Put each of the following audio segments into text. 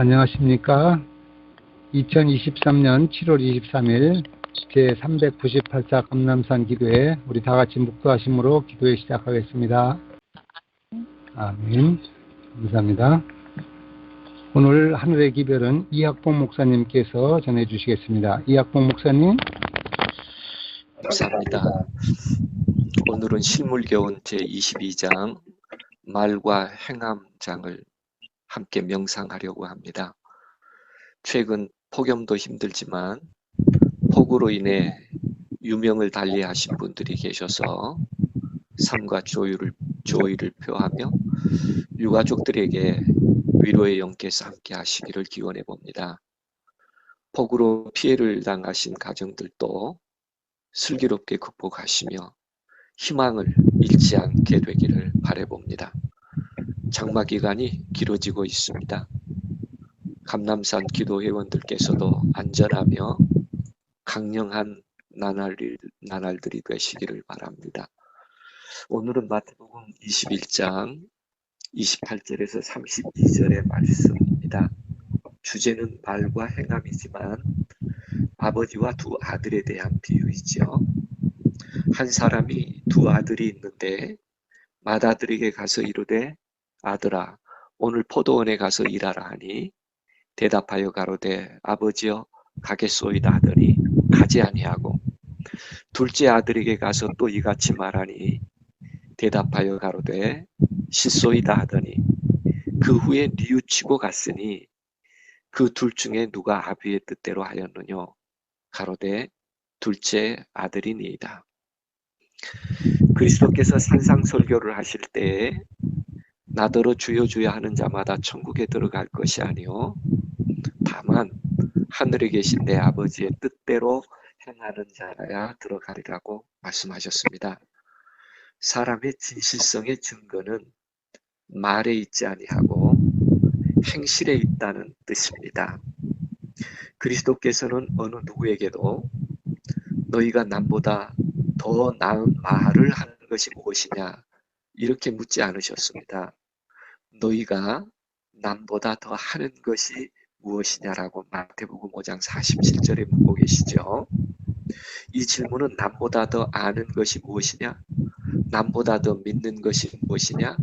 안녕하십니까. 2023년 7월 23일 제398차 감람산 기도회 우리 다같이 묵도하심으로 기도회 시작하겠습니다. 아멘. 감사합니다. 오늘 하늘의 기별은 이학봉 목사님께서 전해주시겠습니다. 이학봉 목사님. 감사합니다. 오늘은 실물교훈 제22장 말과 행함장을 함께 명상하려고 합니다. 최근 폭염도 힘들지만 폭우로 인해 유명을 달리하신 분들이 계셔서 삶과 조의를 표하며 유가족들에게 위로의 영께서 함께 하시기를 기원해 봅니다. 폭우로 피해를 당하신 가정들도 슬기롭게 극복하시며 희망을 잃지 않게 되기를 바라봅니다. 장마 기간이 길어지고 있습니다. 감람산 기도회원들께서도 안전하며 강령한 나날들이 되시기를 바랍니다. 오늘은 마태복음 21장 28절에서 32절의 말씀입니다. 주제는 말과 행함이지만 아버지와 두 아들에 대한 비유이죠. 한 사람이 두 아들이 있는데 맏아들에게 가서 이르되 아들아 오늘 포도원에 가서 일하라 하니 대답하여 가로되 아버지여 가겠소이다 하더니 가지 아니하고 둘째 아들에게 가서 또 이같이 말하니 대답하여 가로되 싫소이다 하더니 그 후에 뉘우치고 갔으니 그 둘 중에 누가 아비의 뜻대로 하였느뇨 가로되 둘째 아들이니이다. 그리스도께서 산상설교를 하실 때에 나더러 주여 주여 하는 자마다 천국에 들어갈 것이 아니요 다만 하늘에 계신 내 아버지의 뜻대로 행하는 자라야 들어가리라고 말씀하셨습니다. 사람의 진실성의 증거는 말에 있지 아니하고 행실에 있다는 뜻입니다. 그리스도께서는 어느 누구에게도 너희가 남보다 더 나은 말을 하는 것이 무엇이냐 이렇게 묻지 않으셨습니다. 너희가 남보다 더 하는 것이 무엇이냐라고 마태복음 5장 47절에 묻고 계시죠. 이 질문은 남보다 더 아는 것이 무엇이냐, 남보다 더 믿는 것이 무엇이냐,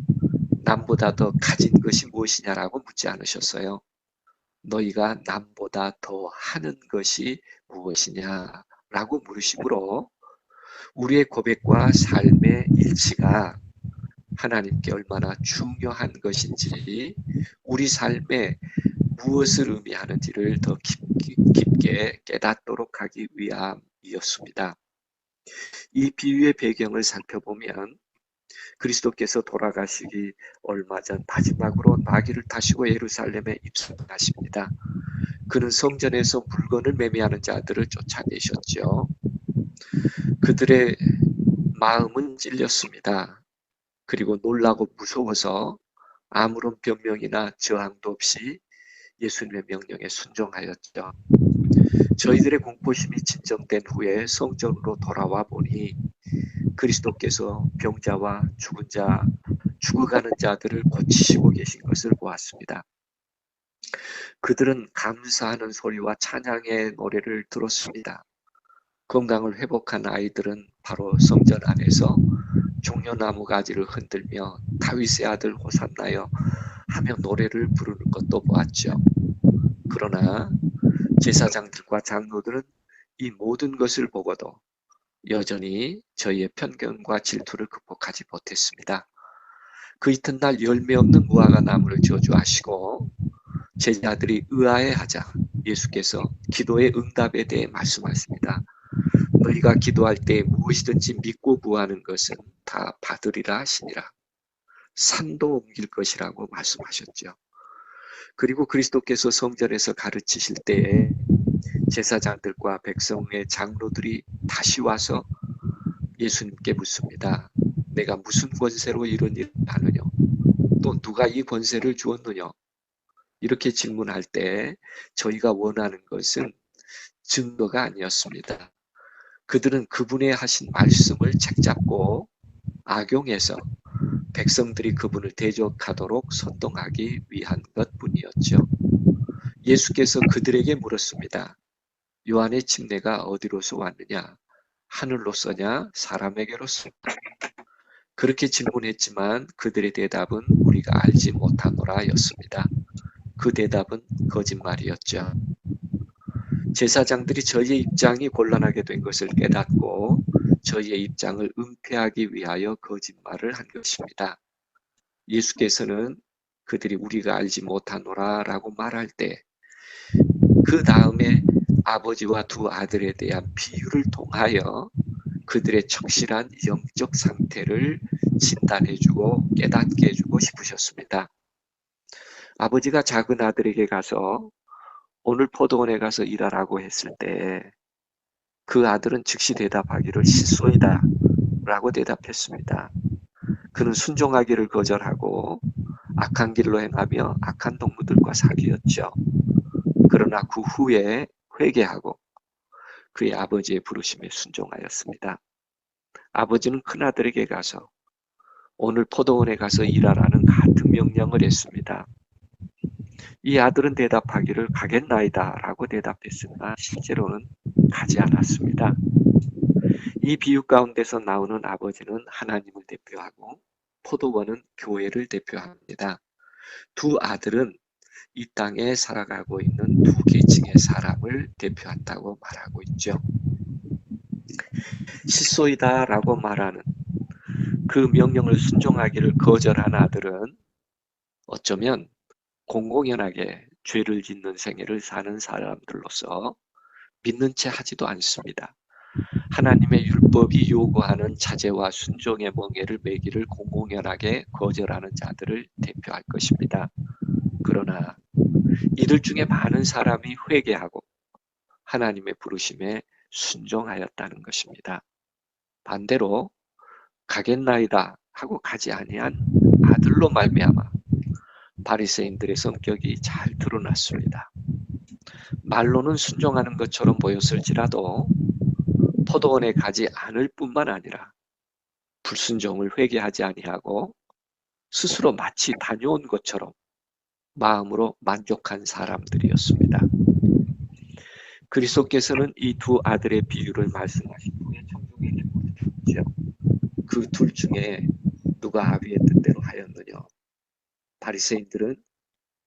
남보다 더 가진 것이 무엇이냐라고 묻지 않으셨어요. 너희가 남보다 더 하는 것이 무엇이냐라고 물으심으로 우리의 고백과 삶의 일치가 하나님께 얼마나 중요한 것인지, 우리 삶에 무엇을 의미하는지를 더 깊게 깨닫도록 하기 위함이었습니다. 이 비유의 배경을 살펴보면 그리스도께서 돌아가시기 얼마 전 마지막으로 나귀를 타시고 예루살렘에 입성하십니다. 그는 성전에서 물건을 매매하는 자들을 쫓아내셨죠. 그들의 마음은 찔렸습니다. 그리고 놀라고 무서워서 아무런 변명이나 저항도 없이 예수님의 명령에 순종하였죠. 저희들의 공포심이 진정된 후에 성전으로 돌아와 보니 그리스도께서 병자와 죽어가는 자들을 고치시고 계신 것을 보았습니다. 그들은 감사하는 소리와 찬양의 노래를 들었습니다. 건강을 회복한 아이들은 바로 성전 안에서 종려나무 가지를 흔들며 다윗의 아들 호산나여 하며 노래를 부르는 것도 보았죠. 그러나 제사장들과 장로들은 이 모든 것을 보고도 여전히 저희의 편견과 질투를 극복하지 못했습니다. 그 이튿날 열매 없는 무화과 나무를 저주하시고 제자들이 의아해하자 예수께서 기도의 응답에 대해 말씀하십니다. 너희가 기도할 때 무엇이든지 믿고 구하는 것은 다 받으리라 하시니라. 산도 옮길 것이라고 말씀하셨죠. 그리고 그리스도께서 성전에서 가르치실 때에 제사장들과 백성의 장로들이 다시 와서 예수님께 묻습니다. 내가 무슨 권세로 이런 일을 하느냐? 또 누가 이 권세를 주었느냐? 이렇게 질문할 때 저희가 원하는 것은 증거가 아니었습니다. 그들은 그분의 하신 말씀을 책잡고 악용해서 백성들이 그분을 대적하도록 선동하기 위한 것뿐이었죠. 예수께서 그들에게 물었습니다. 요한의 침례가 어디로서 왔느냐? 하늘로서냐? 사람에게로서? 그렇게 질문했지만 그들의 대답은 우리가 알지 못하노라 였습니다. 그 대답은 거짓말이었죠. 제사장들이 저희의 입장이 곤란하게 된 것을 깨닫고 저희의 입장을 은폐하기 위하여 거짓말을 한 것입니다. 예수께서는 그들이 우리가 알지 못하노라 라고 말할 때 그 다음에 아버지와 두 아들에 대한 비유를 통하여 그들의 적실한 영적 상태를 진단해주고 깨닫게 해주고 싶으셨습니다. 아버지가 작은 아들에게 가서 오늘 포도원에 가서 일하라고 했을 때 그 아들은 즉시 대답하기를 실소이다 라고 대답했습니다. 그는 순종하기를 거절하고 악한 길로 행하며 악한 동무들과 사귀었죠. 그러나 그 후에 회개하고 그의 아버지의 부르심에 순종하였습니다. 아버지는 큰아들에게 가서 오늘 포도원에 가서 일하라는 같은 명령을 했습니다. 이 아들은 대답하기를 가겠나이다 라고 대답했으나 실제로는 가지 않았습니다. 이 비유 가운데서 나오는 아버지는 하나님을 대표하고 포도원은 교회를 대표합니다. 두 아들은 이 땅에 살아가고 있는 두 계층의 사람을 대표한다고 말하고 있죠. 실소이다 라고 말하는 그 명령을 순종하기를 거절한 아들은 어쩌면 공공연하게 죄를 짓는 생애를 사는 사람들로서 믿는 채 하지도 않습니다. 하나님의 율법이 요구하는 자제와 순종의 멍에를 매기를 공공연하게 거절하는 자들을 대표할 것입니다. 그러나 이들 중에 많은 사람이 회개하고 하나님의 부르심에 순종하였다는 것입니다. 반대로 가겠나이다 하고 가지 아니한 아들로 말미암아 바리새인들의 성격이 잘 드러났습니다. 말로는 순종하는 것처럼 보였을지라도 포도원에 가지 않을 뿐만 아니라 불순종을 회개하지 아니하고 스스로 마치 다녀온 것처럼 마음으로 만족한 사람들이었습니다. 그리스도께서는 이 두 아들의 비유를 말씀하신 후에 청중에게 물으셨죠. 그 둘 중에 누가 아비의 뜻대로 하였느냐? 바리새인들은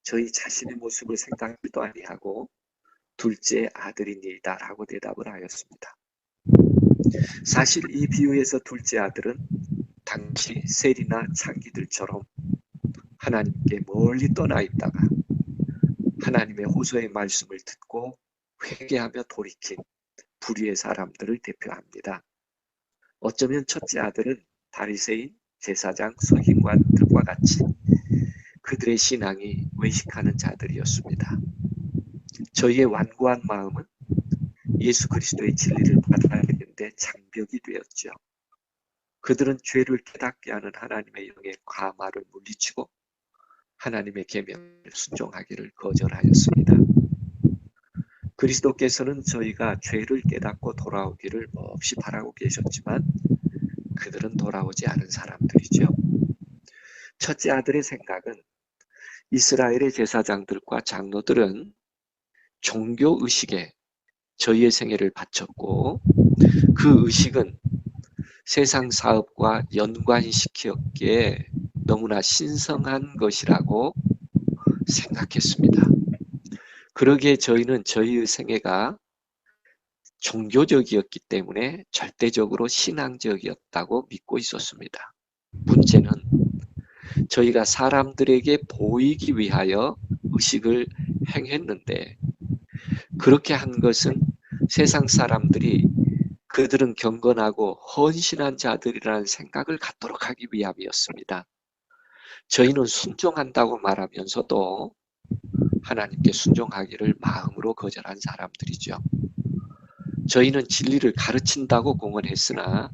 저희 자신의 모습을 생각도 아니하고 둘째 아들이니이다 라고 대답을 하였습니다. 사실 이 비유에서 둘째 아들은 당시 세리나 창기들처럼 하나님께 멀리 떠나 있다가 하나님의 호소의 말씀을 듣고 회개하며 돌이킨 불의의 사람들을 대표합니다. 어쩌면 첫째 아들은 바리새인, 제사장, 서기관들과 같이 그들의 신앙이 외식하는 자들이었습니다. 저희의 완고한 마음은 예수 그리스도의 진리를 받아야 되는데 장벽이 되었죠. 그들은 죄를 깨닫게 하는 하나님의 영의 과마를 물리치고 하나님의 계명을 순종하기를 거절하였습니다. 그리스도께서는 저희가 죄를 깨닫고 돌아오기를 몹시 바라고 계셨지만 그들은 돌아오지 않은 사람들이죠. 첫째 아들의 생각은 이스라엘의 제사장들과 장로들은 종교 의식에 저희의 생애를 바쳤고 그 의식은 세상 사업과 연관시켰기에 너무나 신성한 것이라고 생각했습니다. 그러기에 저희는 저희의 생애가 종교적이었기 때문에 절대적으로 신앙적이었다고 믿고 있었습니다. 문제는 저희가 사람들에게 보이기 위하여 의식을 행했는데 그렇게 한 것은 세상 사람들이 그들은 경건하고 헌신한 자들이라는 생각을 갖도록 하기 위함이었습니다. 저희는 순종한다고 말하면서도 하나님께 순종하기를 마음으로 거절한 사람들이죠. 저희는 진리를 가르친다고 공언했으나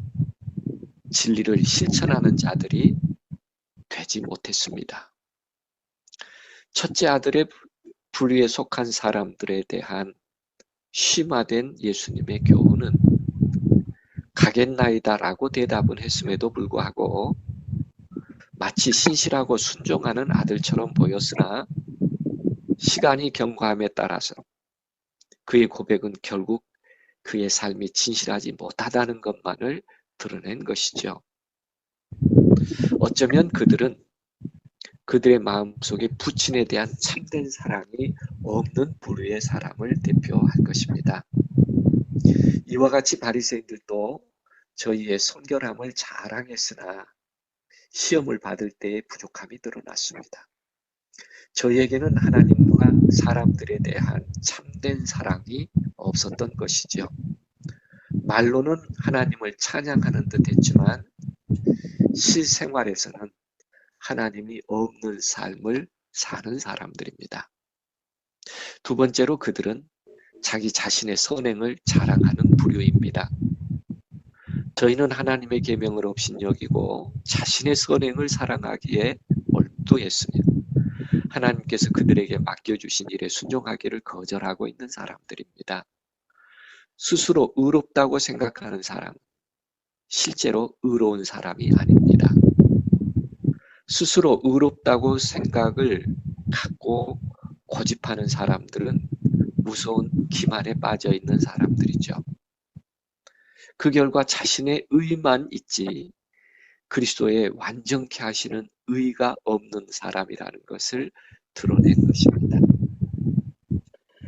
진리를 실천하는 자들이 되지 못했습니다. 첫째 아들의 불의에 속한 사람들에 대한 심화된 예수님의 교훈은 가겠나이다 라고 대답은 했음에도 불구하고 마치 신실하고 순종하는 아들처럼 보였으나 시간이 경과함에 따라서 그의 고백은 결국 그의 삶이 진실하지 못하다는 것만을 드러낸 것이죠. 어쩌면 그들은 그들의 마음속에 부친에 대한 참된 사랑이 없는 부류의 사람을 대표할 것입니다. 이와 같이 바리새인들도 저희의 순결함을 자랑했으나 시험을 받을 때의 부족함이 드러났습니다. 저희에게는 하나님과 사람들에 대한 참된 사랑이 없었던 것이죠. 말로는 하나님을 찬양하는 듯 했지만 실생활에서는 하나님이 없는 삶을 사는 사람들입니다. 두 번째로 그들은 자기 자신의 선행을 자랑하는 부류입니다. 저희는 하나님의 계명을 업신여기고 자신의 선행을 사랑하기에 몰두했으며 하나님께서 그들에게 맡겨주신 일에 순종하기를 거절하고 있는 사람들입니다. 스스로 의롭다고 생각하는 사람, 실제로 의로운 사람이 아닙니다. 스스로 의롭다고 생각을 갖고 고집하는 사람들은 무서운 기만에 빠져 있는 사람들이죠. 그 결과 자신의 의만 있지 그리스도의 완전케 하시는 의가 없는 사람이라는 것을 드러낸 것입니다.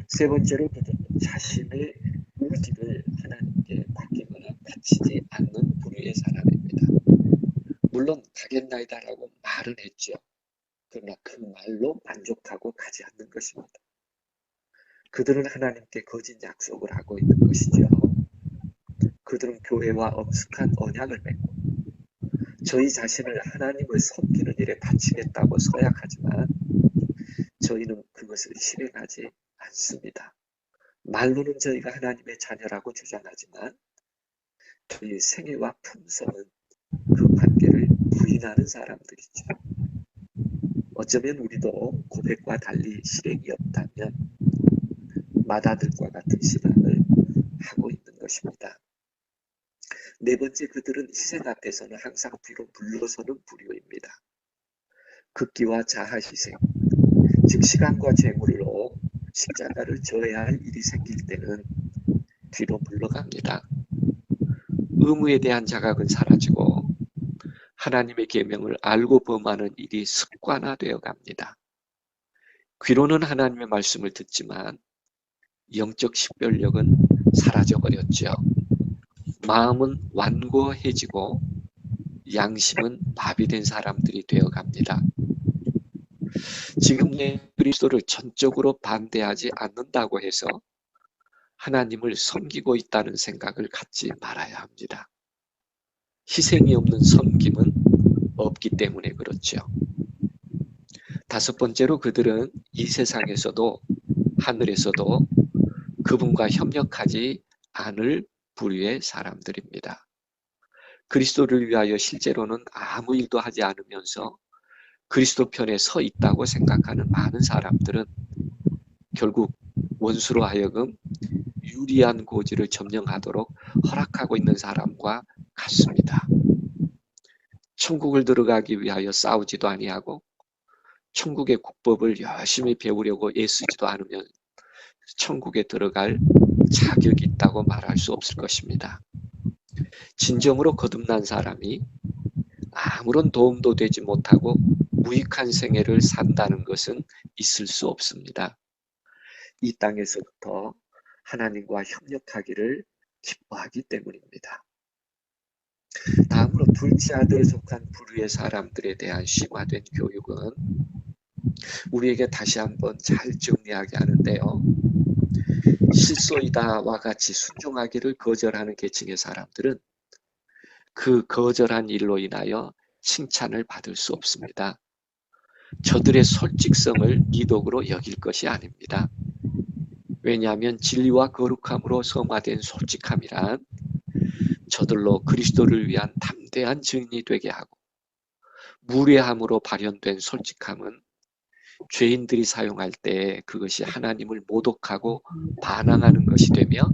세 번째로 그들은 자신의 의지를 하나님께 맡기거나 바치지 않는 부류의 사람입니다. 물론 가겠나이다라고 말은 했죠. 그러나 그 말로 만족하고 가지 않는 것입니다. 그들은 하나님께 거짓 약속을 하고 있는 것이죠. 그들은 교회와 엄숙한 언약을 맺고 저희 자신을 하나님을 섬기는 일에 바치겠다고 서약하지만 저희는 그것을 실행하지 않습니다. 말로는 저희가 하나님의 자녀라고 주장하지만 저희 생애와 품성은 그 관계를 부인하는 사람들이죠. 어쩌면 우리도 고백과 달리 실행이 없다면 마다들과 같은 신앙을 하고 있는 것입니다. 네 번째, 그들은 희생 앞에서는 항상 뒤로 물러서는 부류입니다. 극기와 자아 희생, 즉 시간과 재물로 십자가를 져야 할 일이 생길 때는 뒤로 물러갑니다. 의무에 대한 자각은 사라지고 하나님의 계명을 알고 범하는 일이 습관화되어 갑니다. 귀로는 하나님의 말씀을 듣지만 영적 식별력은 사라져버렸죠. 마음은 완고해지고 양심은 마비된 사람들이 되어갑니다. 지금 그리스도를 전적으로 반대하지 않는다고 해서 하나님을 섬기고 있다는 생각을 갖지 말아야 합니다. 희생이 없는 섬김은 없기 때문에 그렇죠. 다섯 번째로 그들은 이 세상에서도 하늘에서도 그분과 협력하지 않을 부류의 사람들입니다. 그리스도를 위하여 실제로는 아무 일도 하지 않으면서 그리스도 편에 서 있다고 생각하는 많은 사람들은 결국 원수로 하여금 유리한 고지를 점령하도록 허락하고 있는 사람과 같습니다. 천국을 들어가기 위하여 싸우지도 아니하고 천국의 국법을 열심히 배우려고 애쓰지도 않으면 천국에 들어갈 자격이 있다고 말할 수 없을 것입니다. 진정으로 거듭난 사람이 아무런 도움도 되지 못하고 무익한 생애를 산다는 것은 있을 수 없습니다. 이 땅에서부터 하나님과 협력하기를 기뻐하기 때문입니다. 다음으로 둘째 아들에 속한 부류의 사람들에 대한 심화된 교육은 우리에게 다시 한번 잘 정리하게 하는데요. 실소이다와 같이 순종하기를 거절하는 계층의 사람들은 그 거절한 일로 인하여 칭찬을 받을 수 없습니다. 저들의 솔직성을 미덕으로 여길 것이 아닙니다. 왜냐하면 진리와 거룩함으로 성화된 솔직함이란 저들로 그리스도를 위한 담대한 증인이 되게 하고, 무례함으로 발현된 솔직함은 죄인들이 사용할 때 그것이 하나님을 모독하고 반항하는 것이 되며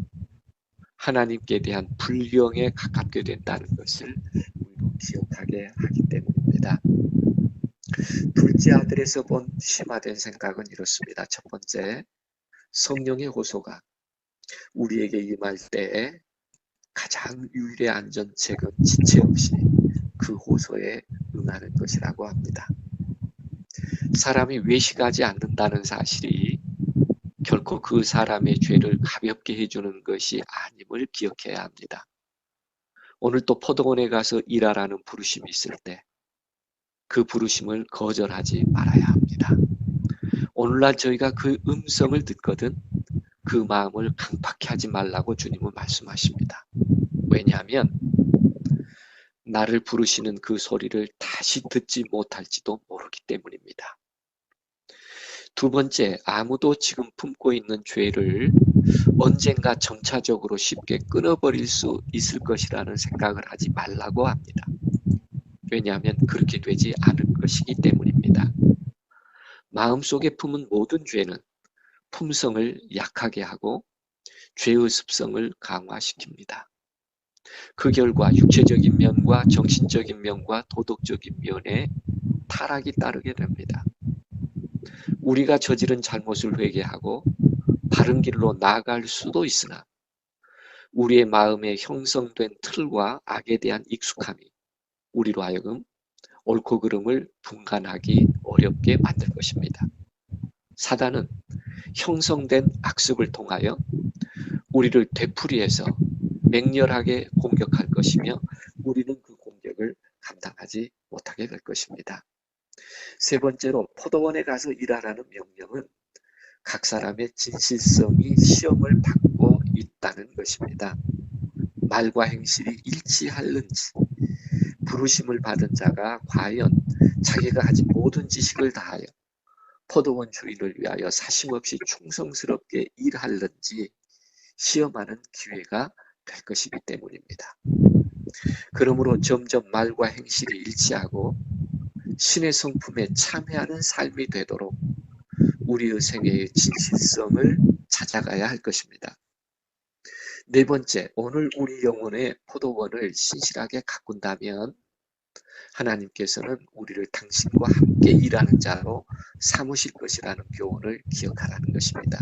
하나님께 대한 불경에 가깝게 된다는 것을 우리로 기억하게 하기 때문입니다. 둘째 아들에서 본 심화된 생각은 이렇습니다. 첫 번째, 성령의 호소가 우리에게 임할 때에 가장 유일의 안전책은 지체 없이 그 호소에 응하는 것이라고 합니다. 사람이 외식하지 않는다는 사실이 결코 그 사람의 죄를 가볍게 해주는 것이 아님을 기억해야 합니다. 오늘 또 포도원에 가서 일하라는 부르심이 있을 때 그 부르심을 거절하지 말아야 합니다. 오늘날 저희가 그 음성을 듣거든 그 마음을 강팍히 하지 말라고 주님은 말씀하십니다. 왜냐하면 나를 부르시는 그 소리를 다시 듣지 못할지도 모르기 때문입니다. 두 번째, 아무도 지금 품고 있는 죄를 언젠가 점차적으로 쉽게 끊어버릴 수 있을 것이라는 생각을 하지 말라고 합니다. 왜냐하면 그렇게 되지 않을 것이기 때문입니다. 마음속에 품은 모든 죄는 품성을 약하게 하고 죄의 습성을 강화시킵니다. 그 결과 육체적인 면과 정신적인 면과 도덕적인 면에 타락이 따르게 됩니다. 우리가 저지른 잘못을 회개하고 바른 길로 나아갈 수도 있으나 우리의 마음에 형성된 틀과 악에 대한 익숙함이 우리로 하여금 옳고 그름을 분간하기 어렵게 만들 것입니다. 사단은 형성된 악습을 통하여 우리를 되풀이해서 맹렬하게 공격할 것이며 우리는 그 공격을 감당하지 못하게 될 것입니다. 세 번째로 포도원에 가서 일하라는 명령은 각 사람의 진실성이 시험을 받고 있다는 것입니다. 말과 행실이 일치하는지, 부르심을 받은 자가 과연 자기가 가진 모든 지식을 다하여 포도원 주인을 위하여 사심없이 충성스럽게 일하는지 시험하는 기회가 될 것이기 때문입니다. 그러므로 점점 말과 행실이 일치하고 신의 성품에 참여하는 삶이 되도록 우리의 생애의 진실성을 찾아가야 할 것입니다. 네 번째, 오늘 우리 영혼의 포도원을 신실하게 가꾼다면 하나님께서는 우리를 당신과 함께 일하는 자로 삼으실 것이라는 교훈을 기억하라는 것입니다.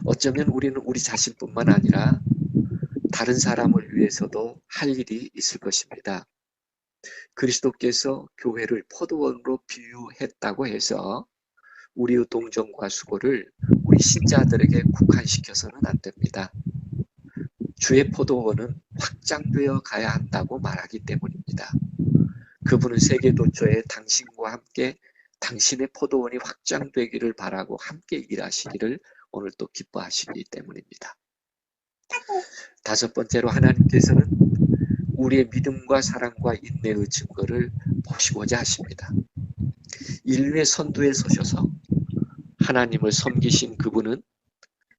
어쩌면 우리는 우리 자신뿐만 아니라 다른 사람을 위해서도 할 일이 있을 것입니다. 그리스도께서 교회를 포도원으로 비유했다고 해서 우리의 동정과 수고를 우리 신자들에게 국한시켜서는 안 됩니다. 주의 포도원은 확장되어 가야 한다고 말하기 때문입니다. 그분은 세계도처에 당신과 함께 당신의 포도원이 확장되기를 바라고 함께 일하시기를 오늘 또 기뻐하시기 때문입니다. 다섯 번째로 하나님께서는 우리의 믿음과 사랑과 인내의 증거를 보시고자 하십니다. 인류의 선두에 서셔서 하나님을 섬기신 그분은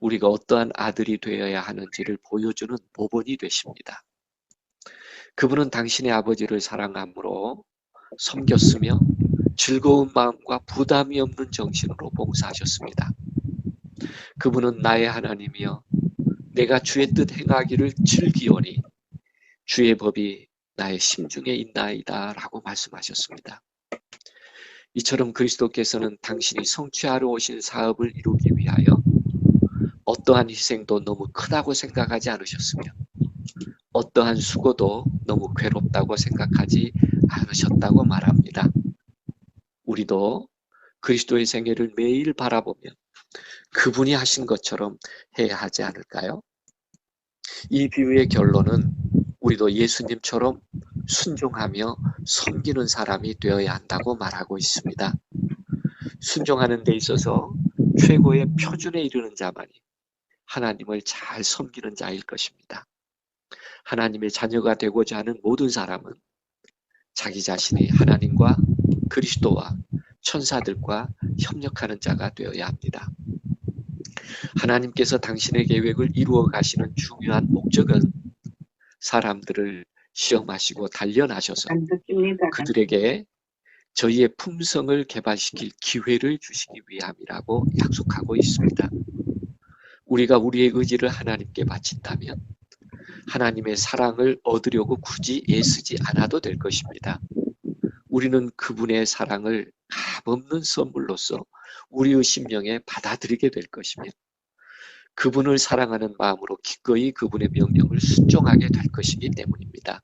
우리가 어떠한 아들이 되어야 하는지를 보여주는 모본이 되십니다. 그분은 당신의 아버지를 사랑함으로 섬겼으며 즐거운 마음과 부담이 없는 정신으로 봉사하셨습니다. 그분은 나의 하나님이여 내가 주의 뜻 행하기를 즐기오니 주의 법이 나의 심중에 있나이다 라고 말씀하셨습니다. 이처럼 그리스도께서는 당신이 성취하러 오신 사업을 이루기 위하여 어떠한 희생도 너무 크다고 생각하지 않으셨으며 어떠한 수고도 너무 괴롭다고 생각하지 않으셨다고 말합니다. 우리도 그리스도의 생애를 매일 바라보며 그분이 하신 것처럼 해야 하지 않을까요? 이 비유의 결론은 우리도 예수님처럼 순종하며 섬기는 사람이 되어야 한다고 말하고 있습니다. 순종하는 데 있어서 최고의 표준에 이르는 자만이 하나님을 잘 섬기는 자일 것입니다. 하나님의 자녀가 되고자 하는 모든 사람은 자기 자신이 하나님과 그리스도와 천사들과 협력하는 자가 되어야 합니다. 하나님께서 당신의 계획을 이루어 가시는 중요한 목적은 사람들을 시험하시고 단련하셔서 그들에게 저희의 품성을 개발시킬 기회를 주시기 위함이라고 약속하고 있습니다. 우리가 우리의 의지를 하나님께 바친다면 하나님의 사랑을 얻으려고 굳이 애쓰지 않아도 될 것입니다. 우리는 그분의 사랑을 값없는 선물로서 우리의 심령에 받아들이게 될 것이며 그분을 사랑하는 마음으로 기꺼이 그분의 명령을 순종하게 될 것이기 때문입니다.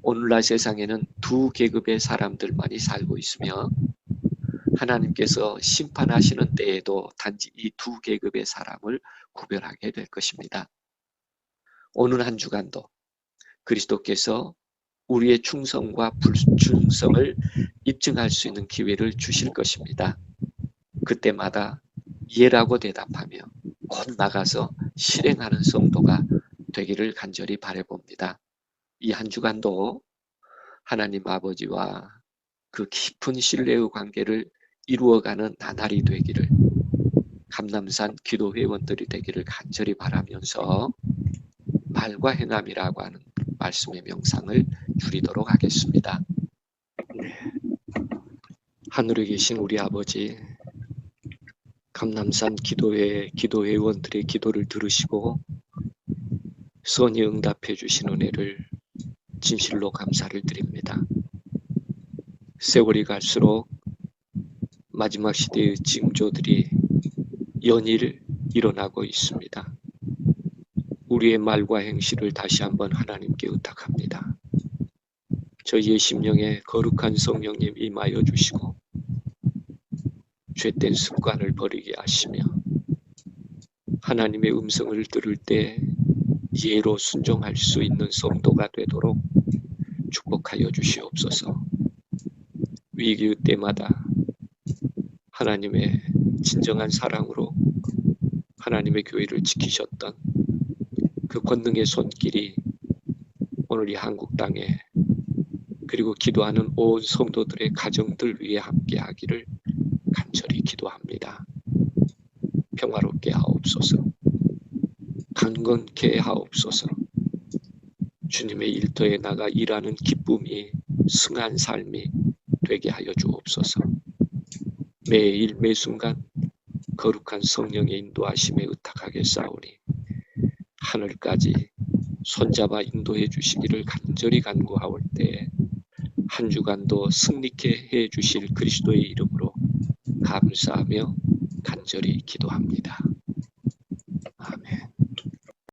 오늘날 세상에는 두 계급의 사람들만이 살고 있으며 하나님께서 심판하시는 때에도 단지 이 두 계급의 사람을 구별하게 될 것입니다. 오늘 한 주간도 그리스도께서 우리의 충성과 불충성을 입증할 수 있는 기회를 주실 것입니다. 그때마다 예라고 대답하며 곧 나가서 실행하는 성도가 되기를 간절히 바라봅니다. 이 한 주간도 하나님 아버지와 그 깊은 신뢰의 관계를 이루어가는 나날이 되기를 감남산 기도회원들이 되기를 간절히 바라면서 말과 행함이라고 하는 말씀의 명상을 줄이도록 하겠습니다. 하늘에 계신 우리 아버지, 감남산 기도회 기도회원들의 기도를 들으시고 선히 응답해 주신 은혜를 진실로 감사를 드립니다. 세월이 갈수록 마지막 시대의 징조들이 연일 일어나고 있습니다. 우리의 말과 행실을 다시 한번 하나님께 의탁합니다. 저희의 심령에 거룩한 성령님 임하여 주시고 죄된 습관을 버리게 하시며 하나님의 음성을 들을 때 예로 순종할 수 있는 성도가 되도록 축복하여 주시옵소서. 위기의 때마다 하나님의 진정한 사랑으로 하나님의 교회를 지키셨던 그 권능의 손길이 오늘 이 한국 땅에 그리고 기도하는 온 성도들의 가정들 위에 함께하기를 간절히 기도합니다. 평화롭게 하옵소서. 강건케 하옵소서. 주님의 일터에 나가 일하는 기쁨이 승한 삶이 되게 하여 주옵소서. 매일 매순간 거룩한 성령의 인도하심에 의탁하겠사오니 하늘까지 손잡아 인도해 주시기를 간절히 간구하올 때에 한 주간도 승리케 해 주실 그리스도의 이름으로 감사하며 간절히 기도합니다.